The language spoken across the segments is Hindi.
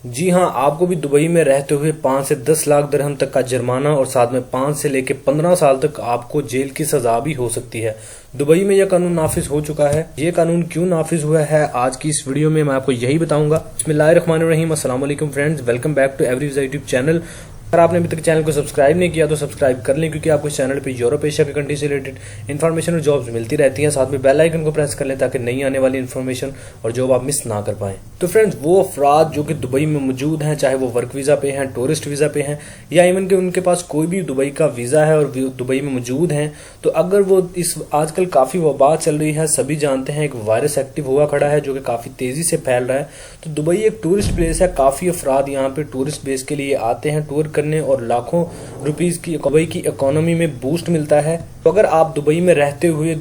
जी हाँ, आपको भी दुबई में रहते हुए 5 से 10 लाख दिरहम तक का जुर्माना और साथ में 5 से लेकर 15 साल तक आपको जेल की सजा भी हो सकती है। दुबई में यह कानून नाफिज हो चुका है। ये कानून क्यों नाफिज हुआ है, आज की इस वीडियो में मैं आपको यही बताऊंगा। बिस्मिल्लाहिर्रहमानिर्रहीम, अस्सलाम वालेकुम friends, welcome back to every visa YouTube channel. अगर आपने अभी तक चैनल को सब्सक्राइब नहीं किया तो सब्सक्राइब कर लें, क्योंकि आपको इस चैनल पे यूरोप एशिया की कंट्री से रिलेटेड इन्फॉर्मेशन और जॉब्स मिलती रहती हैं। साथ में बेल आइकन को प्रेस कर लें ताकि नई आने वाली इन्फॉर्मेशन और जॉब आप मिस ना कर पाएं। तो फ्रेंड्स, वो अफराद जो कि दुबई में मौजूद हैं, चाहे वो वर्क वीज़ा पे हैं, टूरिस्ट वीज़ा पे हैं, या इवन के उनके पास कोई भी दुबई का वीज़ा है और दुबई में मौजूद हैं, तो अगर वो इस आजकल काफ़ी वबा चल रही है, सभी जानते हैं, एक वायरस एक्टिव हुआ खड़ा है जो कि काफ़ी तेज़ी से फैल रहा है। तो दुबई एक टूरिस्ट प्लेस है, काफ़ी अफराद यहाँ पे टूरिस्ट बेस के लिए आते हैं टूर करने, और लाखों रुपीस की दुबई की इकोनॉमी में बूस्ट मिलता है। तो अगर आप दुबई में रहते हुए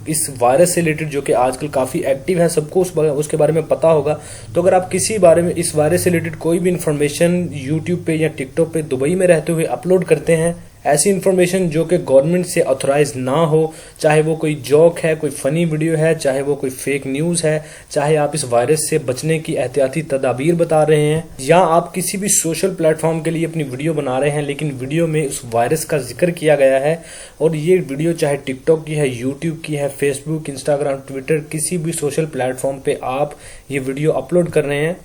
इस वायरस से रिलेटेड, जो कि आजकल काफ़ी एक्टिव है, सबको उसके बारे में पता होगा, तो अगर आप किसी बारे में इस वायरस से रिलेटेड कोई भी इन्फॉर्मेशन यूट्यूब पे या टिकटॉक पे दुबई में रहते हुए अपलोड करते हैं, ऐसी इन्फॉर्मेशन जो कि गवर्नमेंट से ऑथराइज ना हो, चाहे वो कोई जोक है, कोई फनी वीडियो है, चाहे वो कोई फेक न्यूज़ है, चाहे आप इस वायरस से बचने की एहतियाती तदाबीर बता रहे हैं, या आप किसी भी सोशल प्लेटफॉर्म के लिए अपनी वीडियो बना रहे हैं लेकिन वीडियो में उस वायरस का जिक्र किया गया है, और ये वीडियो चाहे टिकटॉक की है, यूट्यूब की है, फेसबुक, इंस्टाग्राम, ट्विटर, किसी भी सोशल प्लेटफॉर्म पे आप ये वीडियो अपलोड कर रहे हैं,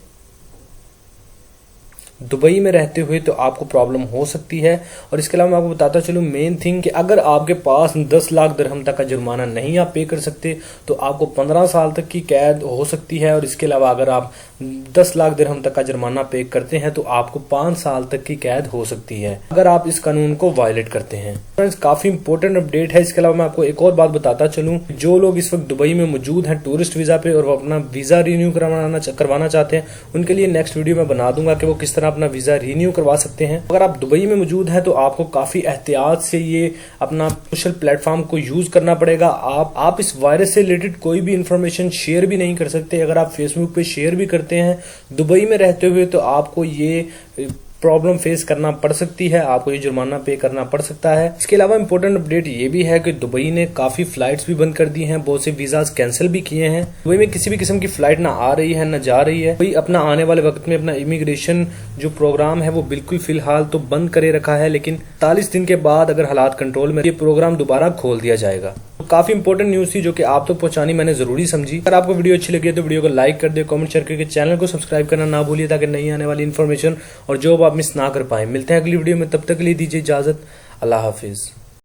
दुबई में रहते हुए, तो आपको प्रॉब्लम हो सकती है। और इसके अलावा मैं आपको बताता चलूँ मेन थिंग कि अगर आपके पास 10 लाख दिरहम तक का जुर्माना नहीं आप पे कर सकते तो आपको 15 साल तक की कैद हो सकती है। और इसके अलावा अगर आप 10 लाख दिरहम तक का जुर्माना पे करते हैं तो आपको 5 साल तक की कैद हो सकती है अगर आप इस कानून को वायलेट करते हैं। फ्रेंड्स, काफी इंपॉर्टेंट अपडेट है। इसके अलावा मैं आपको एक और बात बताता चलूँ, जो लोग इस वक्त दुबई में मौजूद हैं टूरिस्ट वीजा पे और वो अपना वीजा रिन्यू करवाना चाहते हैं, उनके लिए नेक्स्ट वीडियो में बना दूंगा कि वो किस तरह अपना वीजा रिन्यू करवा सकते हैं। अगर आप दुबई में मौजूद हैं तो आपको काफी एहतियात से ये अपना सोशल प्लेटफॉर्म को यूज करना पड़ेगा। आप इस वायरस से रिलेटेड कोई भी इंफॉर्मेशन शेयर भी नहीं कर सकते। अगर आप फेसबुक पे शेयर भी करते हैं दुबई में रहते हुए तो आपको ये प्रॉब्लम फेस करना पड़ सकती है, आपको ये जुर्माना पे करना पड़ सकता है। इसके अलावा इंपॉर्टेंट अपडेट ये भी है कि दुबई ने काफी फ्लाइट्स भी बंद कर दी हैं, बहुत से वीजाज कैंसिल भी किए हैं। दुबई में किसी भी किस्म की फ्लाइट ना आ रही है ना जा रही है। कोई अपना आने वाले वक्त में अपना इमिग्रेशन जो प्रोग्राम है वो बिल्कुल फिलहाल तो बंद करे रखा है, लेकिन 40 दिन के बाद अगर हालात कंट्रोल में ये प्रोग्राम दोबारा खोल दिया जाएगा। तो काफी इंपॉर्टेंट न्यूज थी जो कि आप तक पहुंचानी मैंने जरूरी समझी। अगर आपको वीडियो अच्छी लगी तो वीडियो को लाइक कर दे, कमेंट शेयर करके चैनल को सब्सक्राइब करना ना भूलिए ताकि नई आने वाली इन्फॉर्मेशन और जॉब आप मिस ना कर पाए। मिलते हैं अगली वीडियो में, तब तक के लिए दीजिए इजाजत। अल्लाह हाफिज।